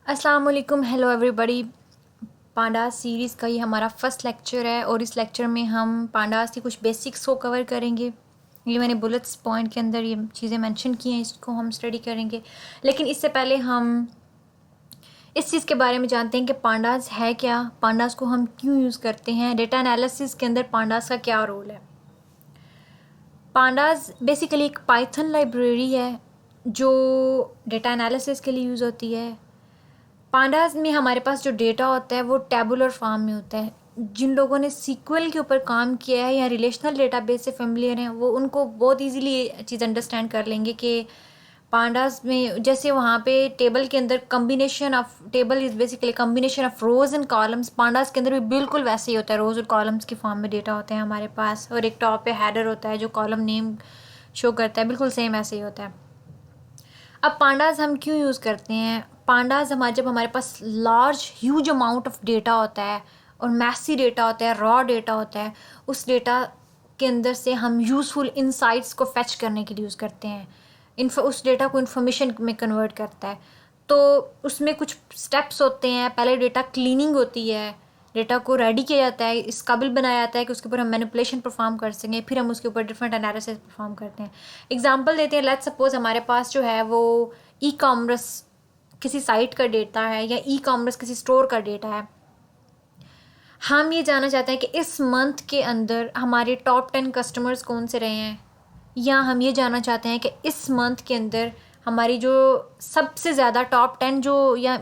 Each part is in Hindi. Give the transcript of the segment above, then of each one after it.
अस्सलाम वालेकुम, हेलो एवरीबॉडी। पांडास सीरीज़ का ये हमारा फर्स्ट लेक्चर है और इस लेक्चर में हम पांडास की कुछ बेसिक्स को कवर करेंगे। ये मैंने बुलेट्स पॉइंट के अंदर ये चीज़ें मेंशन की हैं, इसको हम स्टडी करेंगे। लेकिन इससे पहले हम इस चीज़ के बारे में जानते हैं कि पांडास है क्या, पांडास को हम क्यों यूज़ करते हैं, डेटा एनालिसिस के अंदर पांडास का क्या रोल है। पांडास बेसिकली एक पाइथन लाइब्रेरी है जो डेटा एनालिसिस के लिए यूज़ होती है। पांडास में हमारे पास जो डेटा होता है वो टेबुलर फॉर्म में होता है। जिन लोगों ने सीक्वल के ऊपर काम किया है या रिलेशनल डेटाबेस से फेमिलियर हैं वो उनको बहुत इजीली ये चीज़ अंडरस्टैंड कर लेंगे कि पांडास में जैसे वहाँ पे टेबल के अंदर combination of table is basically combination of rows and columns. Pandas के अंदर भी बिल्कुल वैसे ही होता है, रोज़ और कॉलम्स की फॉर्म में डेटा होते हैं हमारे पास, और एक टॉप पे हेडर होता है जो कॉलम नेम शो करता है, बिल्कुल सेम ऐसे ही होता है। अब पांडास हम क्यों यूज़ करते हैं? पांडास जब हमारे पास large huge amount of data होता है और मैसी डेटा होता है, रॉ डेटा होता है, उस डेटा के अंदर से हम यूज़फुल इंसाइट्स को फैच करने के लिए यूज़ करते हैं। उस डेटा को इन्फॉर्मेशन में कन्वर्ट करता है। तो उसमें कुछ स्टेप्स होते हैं। पहले डेटा क्लीनिंग होती है, डेटा को रेडी किया जाता है, इस काबिल बनाया जाता है कि उसके ऊपर हम मैनिपुलेशन परफॉर्म कर सकें, फिर हम उसके ऊपर डिफरेंट एनालिसिस परफॉर्म करते हैं। एग्जांपल देते हैं, लेट्स सपोज हमारे पास जो है वो ई कॉमर्स किसी साइट का डेटा है या ई कॉमर्स किसी स्टोर का डेटा है। हम ये जानना चाहते हैं कि इस मंथ के अंदर हमारे टॉप 10 कस्टमर्स कौन से रहे हैं, या हम ये जानना चाहते हैं कि इस मंथ के अंदर हमारी जो सबसे ज़्यादा टॉप 10 जो या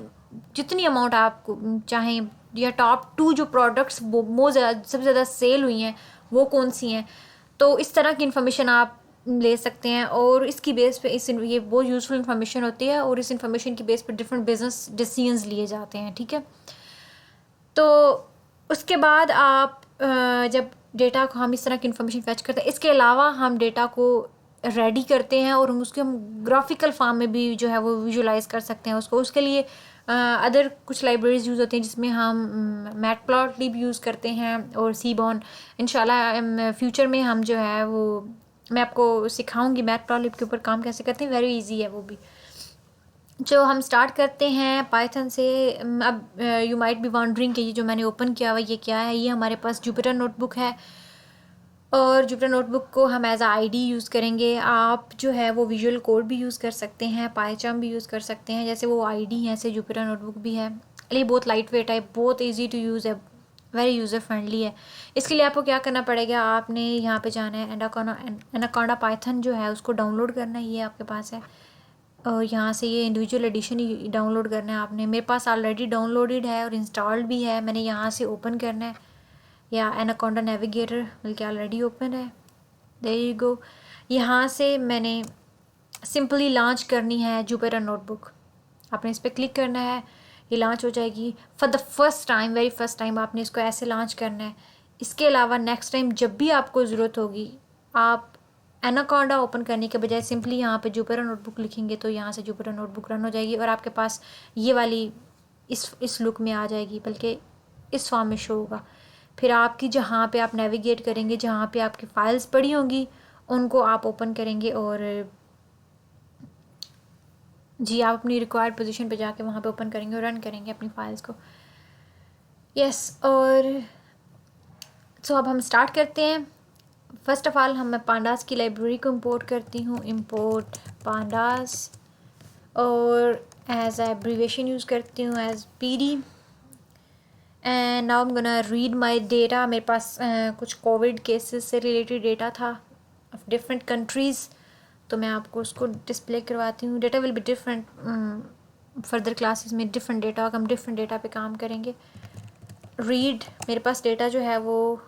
जितनी अमाउंट आप चाहें, या टॉप 2 जो प्रोडक्ट्स वो सबसे ज़्यादा सेल हुई हैं वो कौन सी हैं। तो इस तरह की इन्फॉर्मेशन आप ले सकते हैं और इसकी बेस पे ये बहुत यूज़फुल इन्फॉर्मेशन होती है और इस इन्फॉर्मेशन की बेस पे डिफरेंट बिजनेस डिसीजंस लिए जाते हैं। ठीक है, तो उसके बाद आप जब डेटा को हम इस तरह की इन्फॉर्मेशन फैच करते हैं, इसके अलावा हम डेटा को रेडी करते हैं और हम ग्राफिकल फॉर्म में भी जो है वो विजुलाइज कर सकते हैं उसको। उसके लिए अदर कुछ लाइब्रेरीज यूज़ होती हैं जिसमें हम मैटप्लॉटलिब यूज़ करते हैं और सीबॉन। इंशाल्लाह फ्यूचर में हम जो है वो मैं आपको सिखाऊंगी मैटप्लॉटलिब के ऊपर काम कैसे करते हैं, वेरी इजी है वो भी। जो हम स्टार्ट करते हैं पाइथन से। अब यू माइट बी वॉन्डरिंग कि ये जो मैंने ओपन किया हुआ ये क्या है। ये हमारे पास जुपिटर नोटबुक है और जुपिटर नोटबुक को हम एज आईडी यूज़ करेंगे। आप जो है वो विजुअल कोड भी यूज़ कर सकते हैं, पाइचार्म भी यूज़ कर सकते हैं, जैसे वो आईडी है ऐसे जुपिटर नोटबुक भी है। ये बहुत लाइट वेट है, बहुत ईजी टू यूज़ है, वेरी यूज़र फ्रेंडली है। इसके लिए आपको क्या करना पड़ेगा, आपने यहाँ पे जाना है एनाकोंडा पाइथन जो है उसको डाउनलोड करना है, ये आपके पास है। और यहाँ से ये इंडिविजुअल एडिशन ही डाउनलोड करना है आपने। मेरे पास ऑलरेडी डाउनलोडेड है और इंस्टॉल्ड भी है, मैंने यहाँ से ओपन करना है, या एनाकोंडा नेविगेटर बल्कि ऑलरेडी ओपन है। There you go. यहाँ से मैंने सिंपली लॉन्च करनी है जुपिटर नोटबुक। आपने इस पर क्लिक करना है, ये लॉन्च हो जाएगी। For the first time, very first time आपने इसको ऐसे लॉन्च करना है। इसके अलावा नेक्स्ट टाइम जब भी आपको ज़रूरत होगी, आप एनाकोंडा ओपन करने के बजाय सिंपली यहाँ पे जुपिटर नोटबुक लिखेंगे तो यहाँ से जुपिटर नोटबुक रन हो जाएगी और आपके पास ये वाली इस लुक में आ जाएगी, बल्कि इस फॉर्म में शो होगा। फिर आपकी जहाँ पे आप नेविगेट करेंगे, जहाँ पे आपकी फाइल्स पड़ी होंगी उनको आप ओपन करेंगे और जी आप अपनी रिक्वायर्ड पोजीशन पे जाके वहाँ पे ओपन करेंगे और रन करेंगे अपनी फाइल्स को। यस, और सो अब हम स्टार्ट करते हैं। फर्स्ट ऑफ ऑल मैं पांडास की लाइब्रेरी को इंपोर्ट करती हूँ, इंपोर्ट पांडास, और एज एब्रीवेशन यूज़ करती हूँ as PD. And now I am gonna read my data. मेरे पास कुछ कोविड केसेस से रिलेटेड डेटा था ऑफ डिफरेंट कंट्रीज़, तो मैं आपको उसको डिस्प्ले करवाती हूँ। Data will be different, further classes में डिफरेंट डेटा होगा, हम डिफरेंट डेटा पे काम करेंगे। रीड, मेरे पास डेटा जो है वो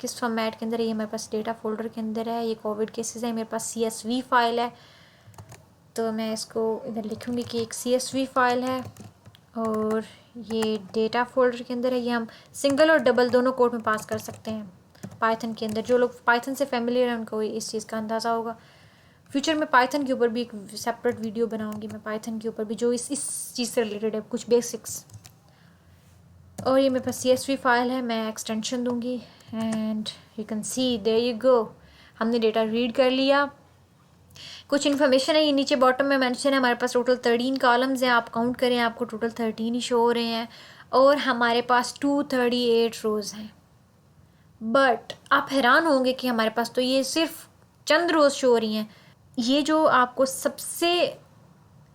किस फॉर्मेट के अंदर है, ये मेरे पास डेटा फोल्डर के अंदर है। ये कोविड केसेस है, मेरे पास CSV फाइल है, तो मैं इसको इधर लिखूँगी कि एक CSV फाइल है और ये डेटा फोल्डर के अंदर है। ये हम सिंगल और डबल दोनों कोड में पास कर सकते हैं पाइथन के अंदर। जो लोग पाइथन से फेमिलियर हैं उनको इस चीज़ का अंदाज़ा होगा। फ्यूचर में पाइथन के ऊपर भी एक सेपरेट वीडियो बनाऊंगी मैं, पाइथन के ऊपर भी जो इस चीज़ से रिलेटेड है, कुछ बेसिक्स। और ये मेरे पास CSV फाइल है, मैं एक्सटेंशन दूंगी and you can see there you go. हमने डेटा रीड कर लिया। कुछ इन्फॉर्मेशन है ये नीचे बॉटम में मेंशन है। हमारे पास टोटल 13 कॉलम्स हैं, आप काउंट करें आपको टोटल 13 ही शो हो रहे हैं, और हमारे पास 238 रोज़ हैं। बट आप हैरान होंगे कि हमारे पास तो ये सिर्फ चंद रोज़ शो हो रही हैं। ये जो आपको सबसे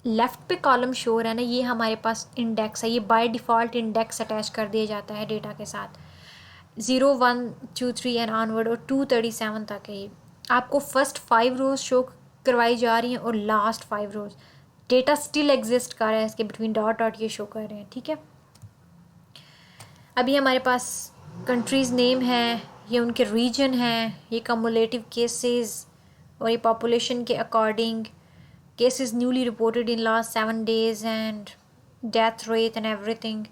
लेफ़्ट पे कॉलम शो हो रहा है ना, ये हमारे पास इंडेक्स है, ये बाय डिफ़ॉल्ट इंडेक्स अटैच कर दिया जाता है डेटा के साथ। 0 1 2 3 एंड ऑनवर्ड, और 237 तक है ये। आपको फर्स्ट 5 रोज़ शो करवाई जा रही हैं और लास्ट 5 रोज़। डेटा स्टिल एग्जिस्ट कर रहा है, इसके बिटवीन डॉट डॉट ये शो कर रहे हैं, ठीक है। अभी हमारे पास कंट्रीज़ नेम है, ये उनके रीजन हैं, ये कमुलेटिव केसेस, और ये पॉपुलेशन के according cases newly reported in last 7 days and death rate and everything.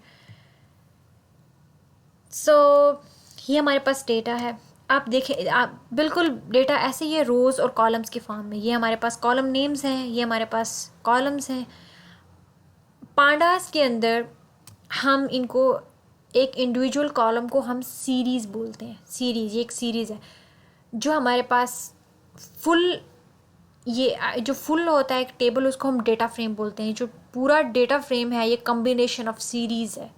So ये हमारे पास डेटा है। आप देखें, आप बिल्कुल डेटा ऐसे ही है रोज़ और कॉलम्स के फॉर्म में। ये हमारे पास कॉलम नेम्स हैं, ये हमारे पास कॉलम्स हैं। पांडास के अंदर हम इनको एक इंडिविजुअल कॉलम को हम सीरीज़ बोलते हैं। सीरीज़, ये एक सीरीज़ है जो हमारे पास फुल, ये जो फुल होता है एक टेबल, उसको हम डेटा फ्रेम बोलते हैं। जो पूरा डेटा फ्रेम है ये कम्बिनेशन ऑफ सीरीज़ है।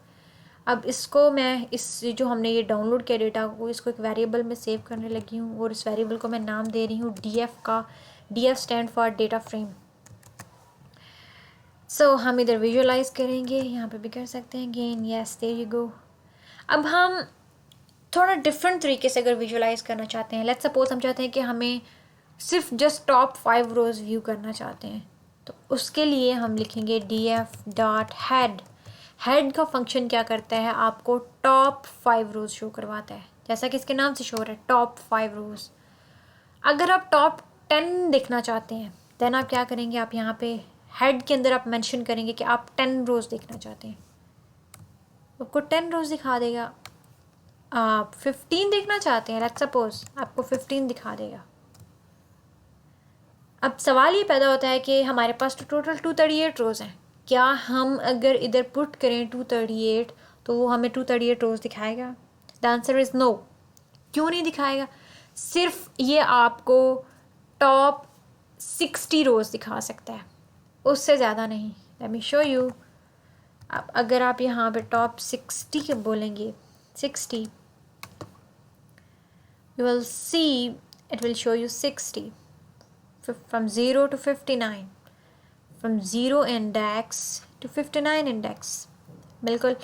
अब इसको मैं इस जो हमने ये डाउनलोड किया डेटा को, इसको एक वेरिएबल में सेव करने लगी हूँ, और इस वेरिएबल को मैं नाम दे रही हूँ DF का। DF stand for data frame. So हम इधर विजुअलाइज करेंगे, यहाँ पे भी कर सकते हैं again, yes there you go. अब हम थोड़ा डिफरेंट तरीके से अगर विजुअलाइज करना चाहते हैं, लेट्स सपोज हम चाहते हैं कि हमें सिर्फ जस्ट टॉप 5 रोज़ व्यू करना चाहते हैं, तो उसके लिए हम लिखेंगे DF डॉट हेड। हेड का फंक्शन क्या करता है, आपको टॉप 5 रोज़ शो करवाता है, जैसा कि इसके नाम से शो है टॉप 5 रोज़। अगर आप टॉप 10 देखना चाहते हैं देन आप क्या करेंगे, आप यहाँ पे हेड के अंदर आप मेंशन करेंगे कि आप 10 रोज़ देखना चाहते हैं, आपको 10 रोज़ दिखा देगा। आप 15 देखना चाहते हैं, लेट्स सपोज आपको 15 दिखा देगा। अब सवाल ये पैदा होता है कि हमारे पास तो टोटल 238 रोज़ हैं, क्या हम अगर इधर पुट करें 238 तो वो हमें 238 रोज़ दिखाएगा? The answer is no. क्यों नहीं दिखाएगा? सिर्फ ये आपको टॉप 60 रोज़ दिखा सकता है, उससे ज़्यादा नहीं। Let me show you. अब अगर आप यहाँ पे टॉप 60 के बोलेंगे 60, you will see it will show you 60 from 0 to 59, from 0 index to 59 index। बिल्कुल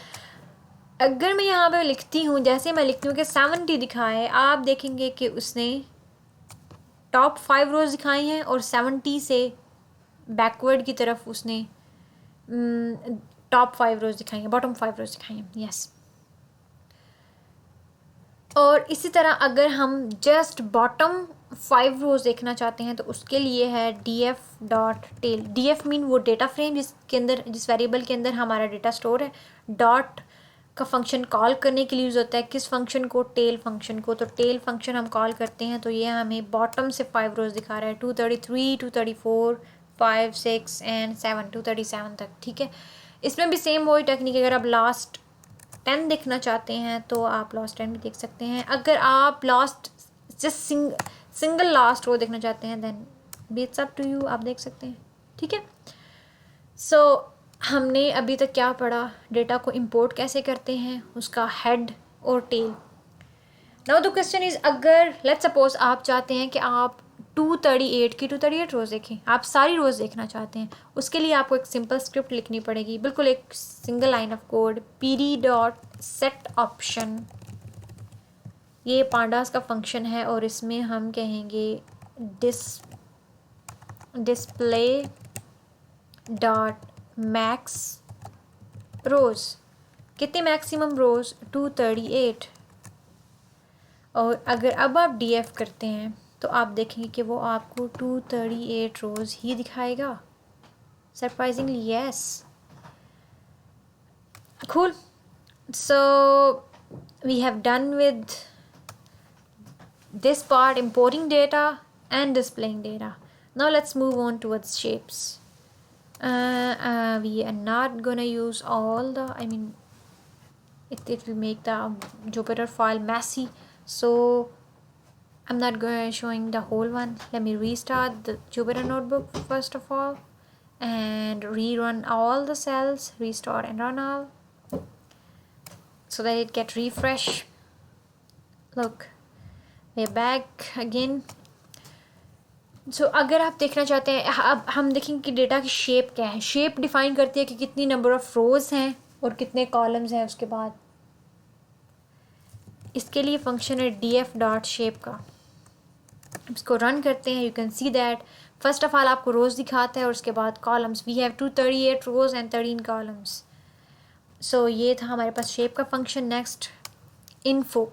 अगर मैं यहाँ पे लिखती हूँ, जैसे मैं लिखती हूँ कि 70 दिखाए, आप देखेंगे कि उसने टॉप 5 रोज़ दिखाई हैं और 70 से बैकवर्ड की तरफ उसने टॉप 5 रोज़ दिखाई हैं, बॉटम 5 रोज़ दिखाई हैं, यस। और इसी तरह अगर हम जस्ट बॉटम 5 रोज़ देखना चाहते हैं तो उसके लिए है DF dot tail. DF mean वो डेटा फ्रेम जिसके अंदर, जिस वेरिएबल के अंदर हमारा डेटा स्टोर है। डॉट का फंक्शन कॉल करने के लिए यूज़ होता है, किस फंक्शन को? टेल फंक्शन को। तो टेल फंक्शन हम कॉल करते हैं तो ये हमें बॉटम से 5 रोज़ दिखा रहा है, 233, 234, 5, 6 एंड 7, 237 तक, ठीक है। इसमें भी सेम वही टेक्निक, अगर आप लास्ट 10 देखना चाहते हैं तो आप लास्ट 10 भी देख सकते हैं। अगर आप last just single last row देखना चाहते हैं then be it's up to you, आप देख सकते हैं, ठीक है। सो हमने अभी तक क्या पढ़ा, डेटा को इंपोर्ट कैसे करते हैं, उसका हेड और tail. Now the question is, अगर लेट्स सपोज आप चाहते हैं कि आप 238 की 238 रोज़ देखें, आप सारी रोज़ देखना चाहते हैं, उसके लिए आपको एक सिंपल स्क्रिप्ट लिखनी पड़ेगी, बिल्कुल एक single line of code. pd dot set option, ये पांडास का फंक्शन है और इसमें हम कहेंगे डिस्प्ले डॉट मैक्स रोज़। कितने मैक्सिमम रोज़? 238। और अगर अब आप DF करते हैं तो आप देखेंगे कि वो आपको 238 रोज़ ही दिखाएगा। Surprisingly yes, cool. So we have done with this part, importing data and displaying data. Now let's move on towards shapes. We are not gonna use all the, I mean it will make the Jupyter file messy, so I'm not showing the whole one. Let me restart the Jupyter notebook first of all and rerun all the cells, restore and run all, so that it get refresh. Look, we're back again. So अगर आप देखना चाहते हैं, अब हम देखेंगे कि डेटा की शेप क्या है. शेप डिफाइन करती है कि कितनी नंबर ऑफ रोज हैं और कितने कॉलम्स हैं. उसके बाद इसके लिए फंक्शन है df.shape का. इसको रन करते हैं. You can see that first of all आपको रोज दिखाता है और उसके बाद columns. We have 238 rows and 13 columns. So ये था हमारे पास शेप का फंक्शन. Next info.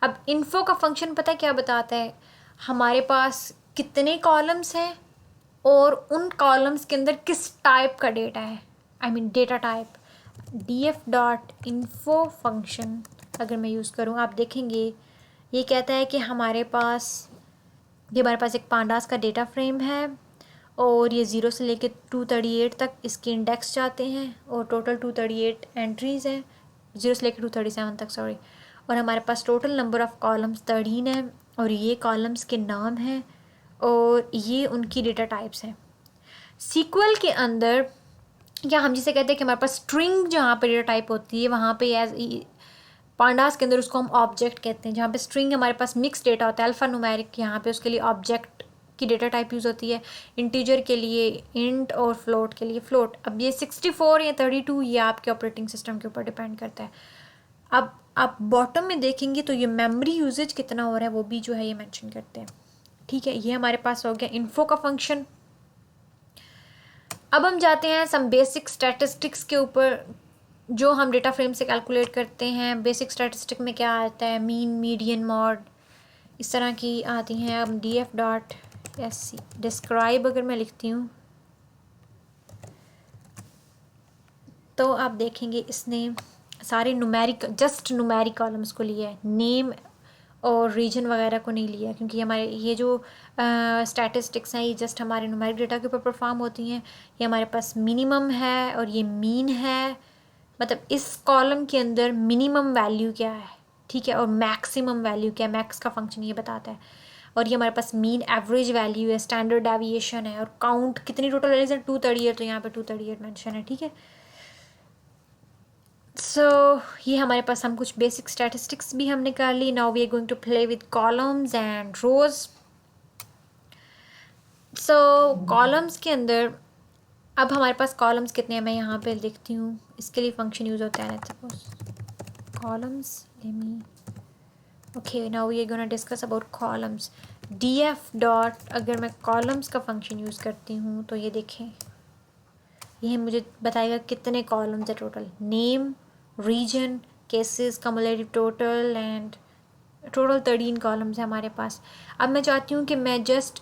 अब इन्फो का फंक्शन पता है क्या बताता है? हमारे पास कितने कॉलम्स हैं और उन कॉलम्स के अंदर किस टाइप का डेटा है. I mean data type. df.info function अगर मैं यूज़ करूँ, आप देखेंगे ये कहता है कि हमारे पास एक पांडास का डेटा फ्रेम है और ये 0 से लेके 238 तक इसके इंडेक्स जाते हैं और टोटल 238 एंट्रीज़ हैं. 0 से लेके 237 तक, सॉरी. और हमारे पास टोटल नंबर ऑफ़ कॉलम्स 13 है और ये कॉलम्स के नाम हैं और ये उनकी डेटा टाइप्स हैं. सीक्वल के अंदर, या हम जिसे कहते हैं कि हमारे पास स्ट्रिंग जहाँ पे डेटा टाइप होती है, वहाँ पे एज पांडास के अंदर उसको हम ऑब्जेक्ट कहते हैं. जहाँ पे स्ट्रिंग हमारे पास मिक्स डेटा होता है, अल्फ़ा न्यूमेरिक, यहाँ पे उसके लिए ऑब्जेक्ट की डेटा टाइप यूज़ होती है. इंटीजर के लिए इंट और फ्लोट के लिए फ्लोट. अब ये 64 या 32 ये आपके ऑपरेटिंग सिस्टम के ऊपर डिपेंड करता है. अब आप बॉटम में देखेंगे तो ये मेमोरी यूजेज कितना हो रहा है वो भी जो है ये मेंशन करते हैं. ठीक है, ये हमारे पास हो गया इन्फो का फंक्शन. अब हम जाते हैं सम बेसिक स्टैटिस्टिक्स के ऊपर जो हम डेटा फ्रेम से कैलकुलेट करते हैं. बेसिक स्टैटिस्टिक में क्या आता है? मीन, मीडियन, मॉड, इस तरह की आती हैं. अब df.sc डिस्क्राइब अगर मैं लिखती हूँ तो आप देखेंगे इसने सारे न्यूमेरिक, जस्ट न्यूमेरिक कॉलम्स को लिया है. नेम और रीजन वगैरह को नहीं लिया, क्योंकि हमारे ये जो स्टैटिस्टिक्स हैं ये जस्ट हमारे न्यूमेरिक डेटा के ऊपर परफॉर्म होती हैं. ये हमारे पास मिनिमम है और ये मीन है. मतलब इस कॉलम के अंदर मिनिमम वैल्यू क्या है, ठीक है, और मैक्सिमम वैल्यू क्या है. मैक्स का फंक्शन ये बताता है. और ये हमारे पास मीन एवरेज वैल्यू है, स्टैंडर्ड डेविएशन है, और काउंट कितनी टोटल वैल्यूज है 238. तो यहाँ पे 238 मेंशन है. ठीक है. सो ये हमारे पास हम कुछ बेसिक स्टैटिस्टिक्स भी हमने कर ली. Now we are going to play with columns and rows. So columns के अंदर अब हमारे पास कॉलम्स कितने हैं मैं यहाँ पे लिखती हूँ. इसके लिए फंक्शन यूज़ होता है. Let's suppose columns, let me, okay, now we are gonna discuss about columns. df dot अगर मैं कॉलम्स का फंक्शन यूज़ करती हूँ तो ये देखें, यह मुझे बताएगा कितने कॉलम्स है total. Name, region, cases, cumulative total and total 13 columns है हमारे पास. अब मैं चाहती हूँ कि मैं जस्ट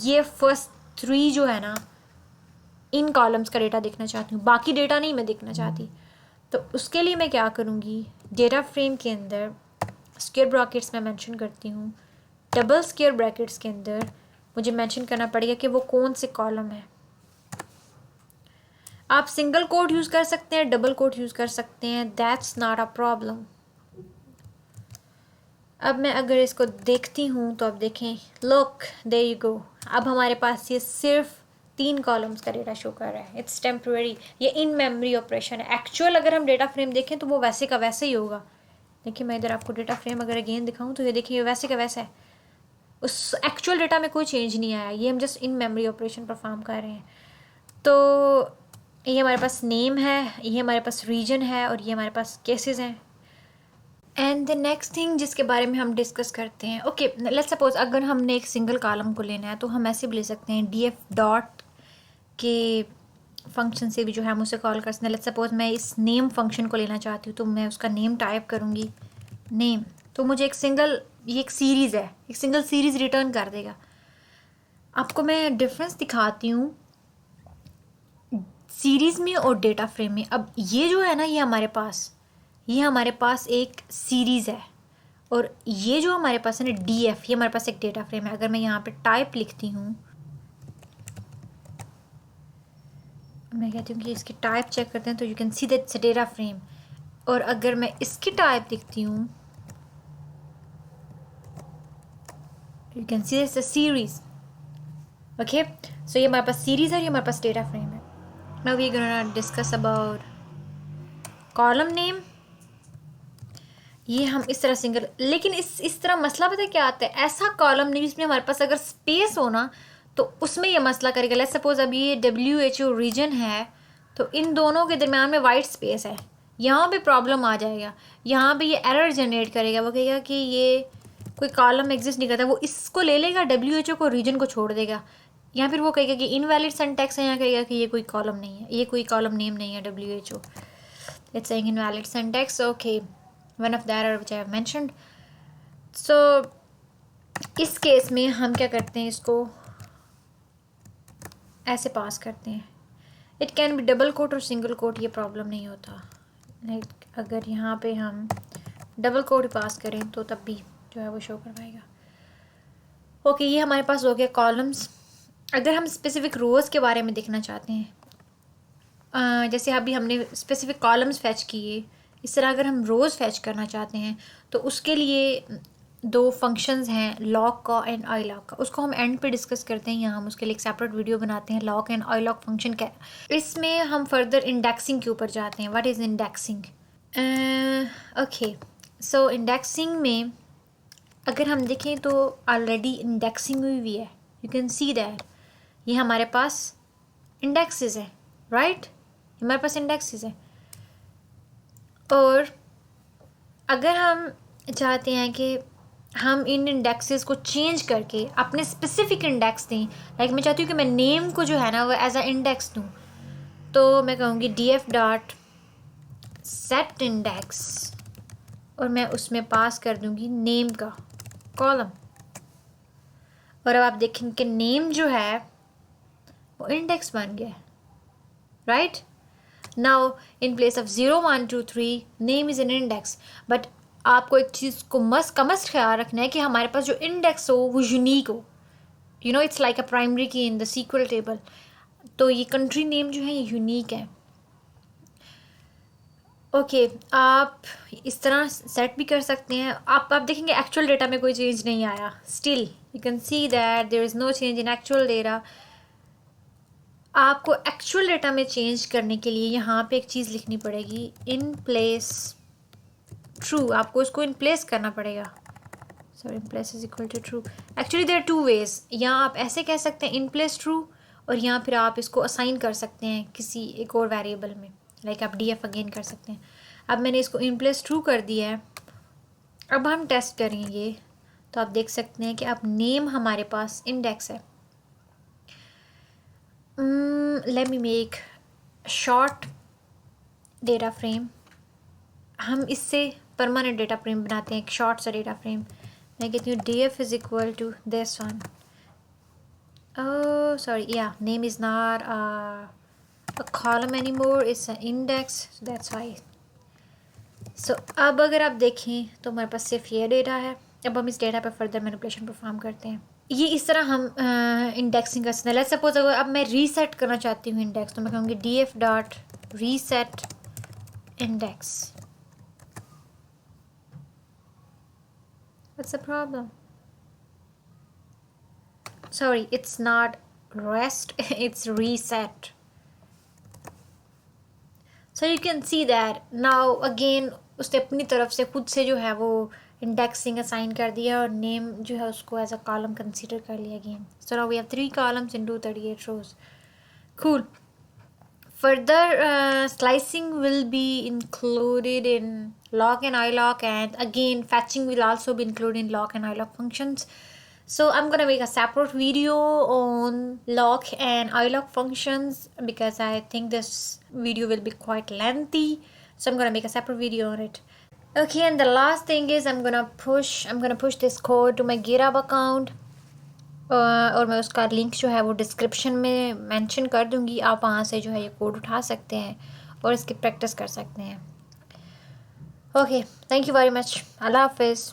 ये फर्स्ट 3 जो है ना इन कॉलम्स का डेटा देखना चाहती हूँ, बाकी डेटा नहीं मैं देखना चाहती. तो उसके लिए मैं क्या करूँगी, डेटा फ्रेम के अंदर स्क्वायर ब्रैकेट्स में मेंशन करती हूँ. डबल स्क्वायर ब्रैकेट्स के अंदर मुझे मेंशन करना पड़ेगा कि वो कौन से कॉलम है. आप सिंगल कोट यूज़ कर सकते हैं, डबल कोट यूज़ कर सकते हैं, दैट्स नॉट अ प्रॉब्लम. अब मैं अगर इसको देखती हूँ तो अब देखें, लुक देयर यू गो. अब हमारे पास ये सिर्फ 3 कॉलम्स का डेटा शो कर रहा है. इट्स टेम्प्रेरी, ये इन मेमोरी ऑपरेशन है. एक्चुअल अगर हम डेटा फ्रेम देखें तो वो वैसे का वैसे ही होगा. देखिए मैं इधर आपको डेटा फ्रेम अगर अगेन दिखाऊँ तो ये देखिए वैसे का वैसा है. उस एक्चुअल डेटा में कोई चेंज नहीं आया. ये हम just in memory operation perform कर रहे हैं. तो ये हमारे पास नेम है, ये हमारे पास रीजन है और ये हमारे पास केसेस हैं. एंड द नेक्स्ट थिंग जिसके बारे में हम डिस्कस करते हैं, ओके, लेट्स सपोज अगर हमने एक सिंगल कॉलम को लेना है तो हम ऐसे भी ले सकते हैं. df डॉट के फंक्शन से भी जो है हम उसे कॉल कर सकते हैं. लेट्स सपोज मैं इस नेम फंक्शन को लेना चाहती हूँ तो मैं उसका नेम टाइप करूँगी, नेम. तो मुझे ये एक सीरीज़ है, एक सिंगल सीरीज़ रिटर्न कर देगा. आपको मैं डिफरेंस दिखाती हूँ सीरीज़ में और डेटा फ्रेम में. अब ये जो है ना ये हमारे पास एक सीरीज़ है और ये जो हमारे पास है ना df, ये हमारे पास एक डेटा फ्रेम है. अगर मैं यहाँ पे टाइप लिखती हूँ, मैं कहती हूँ कि इसकी टाइप चेक करते हैं तो you can see that it's a data frame. और अगर मैं इसकी टाइप लिखती हूँ you can see this a series. Okay, so ये हमारे पास सीरीज है, ये हमारे पास डेटा फ्रेम है. Now we gonna discuss about column name. ये हम इस तरह सिंगल, लेकिन इस तरह मसला पता है क्या आता है, ऐसा कॉलम नेम जिसमें हमारे पास अगर स्पेस हो ना तो उसमें ये मसला करेगा. लेट्स सपोज अभी ये WHO रीजन है, तो इन दोनों के दरमियान में वाइट स्पेस है, यहाँ पे प्रॉब्लम आ जाएगा. यहाँ पे ये एरर जनरेट करेगा, वो कहेगा कि ये कोई कॉलम एग्जिस्ट नहीं करता. वो इसको ले लेगा, WHO को रीजन को छोड़ देगा. या फिर वो कहेगा कि इनवैलिड सिंटैक्स है, यहाँ कहेगा कि ये कोई कॉलम नहीं है, ये कोई कॉलम नेम नहीं है. WHO it's saying invalid syntax. Okay, one of the error which I have mentioned. So इस केस में हम क्या करते हैं, इसको ऐसे पास करते हैं. It can be double quote और सिंगल कोट, ये प्रॉब्लम नहीं होता. लाइक अगर यहाँ पे हम डबल कोट पास करें तो तब भी जो है वो शो करवाएगा. ओके, ये हमारे पास हो गया कॉलम्स. अगर हम स्पेसिफिक रोज़ के बारे में देखना चाहते हैं, जैसे अभी हमने स्पेसिफिक कॉलम्स फैच किए, इस तरह अगर हम रोज़ फैच करना चाहते हैं तो उसके लिए दो फंक्शंस हैं, लॉक का एंड आई लॉक का. उसको हम एंड पे डिस्कस करते हैं, यहाँ हम उसके लिए एक सेपरेट वीडियो बनाते हैं. Lock and I lock function क्या है, इसमें हम फर्दर इंडेक्सिंग के ऊपर जाते हैं. What is indexing? Okay, so indexing में अगर हम देखें तो ऑलरेडी इंडेक्सिंग हुई है. यू कैन सी दैट ये हमारे पास इंडेक्सेस है, राइट? हमारे पास इंडेक्सेस है. और अगर हम चाहते हैं कि हम इन इंडेक्सेस को चेंज करके अपने स्पेसिफिक इंडेक्स दें, लाइक मैं चाहती हूँ कि मैं नेम को जो है ना वो एज अ इंडेक्स दूँ, तो मैं कहूँगी df डॉट सेट इंडेक्स और मैं उसमें पास कर दूँगी नेम का कॉलम. और अब आप देखेंगे कि नेम जो है वो इंडेक्स बन गया, right? Now in place of 0 1 2 3 name is an index. But आपको एक चीज़ को मस्ट ख्याल रखना है कि हमारे पास जो इंडेक्स हो वो यूनिक हो. You know, it's like a primary की इन द सीक्वल टेबल. तो ये कंट्री नेम जो है ये यूनिक है. ओके, आप इस तरह सेट भी कर सकते हैं. आप देखेंगे एक्चुअल डेटा में कोई चेंज नहीं आया. Still you can see that there is no change in actual data. आपको एक्चुअल डेटा में चेंज करने के लिए यहाँ पे एक चीज़ लिखनी पड़ेगी, इन प्लेस ट्रू. आपको इसको इन प्लेस करना पड़ेगा. Sorry, in place is equal to true. Actually there are two ways. यहाँ आप ऐसे कह सकते हैं इन प्लेस ट्रू, और यहाँ फिर आप इसको असाइन कर सकते हैं किसी एक और वेरिएबल में, लाइक आप df अगेन कर सकते हैं. अब मैंने इसको इन प्लेस ट्रू कर दिया है. अब हम टेस्ट करेंगे तो आप देख सकते हैं कि अब नेम हमारे पास इंडेक्स है. Let me make short data frame. हम इससे परमानेंट डेटा फ्रेम बनाते हैं, एक शॉर्ट सा डेटा फ्रेम. मैं कहती हूँ df is equal to this one. Oh, sorry, yeah, name is not a column anymore, it's an index, so that's why. So अब अगर आप देखें तो हमारे पास सिर्फ ये डेटा है. अब हम इस डेटा पर फर्दर मैनिपुलेशन परफॉर्म करते हैं. ये इस तरह हम इंडेक्सिंग कर सकते हैं. लेट्स सपोज अगर अब मैं रीसेट करना चाहती हूँ इंडेक्स, तो मैं कहूँगी df dot reset index. What's the problem? Sorry, it's not rest, it's reset. So you can see that now again उसने अपनी तरफ से खुद से जो है वो इंडेक्सिंग असाइन कर दिया और नेम जो है उसको एज अ कॉलम कंसीडर कर लिया again. So now we have 3 columns and 238 rows. Cool. Further slicing will be included in lock and ilock, and again fetching will also be included in lock and ilock functions. So I'm gonna make a separate video on lock and ilock functions because I think this video will be quite lengthy. So I'm gonna make a separate video on it. Okay, and the last thing is I'm gonna push this code to my GitHub account. और मैं उसका लिंक जो है वो डिस्क्रिप्शन में मेंशन कर दूँगी. आप वहाँ से जो है ये कोड उठा सकते हैं और इसकी प्रैक्टिस कर सकते हैं. Okay, thank you very much. अल्लाह हाफिज़.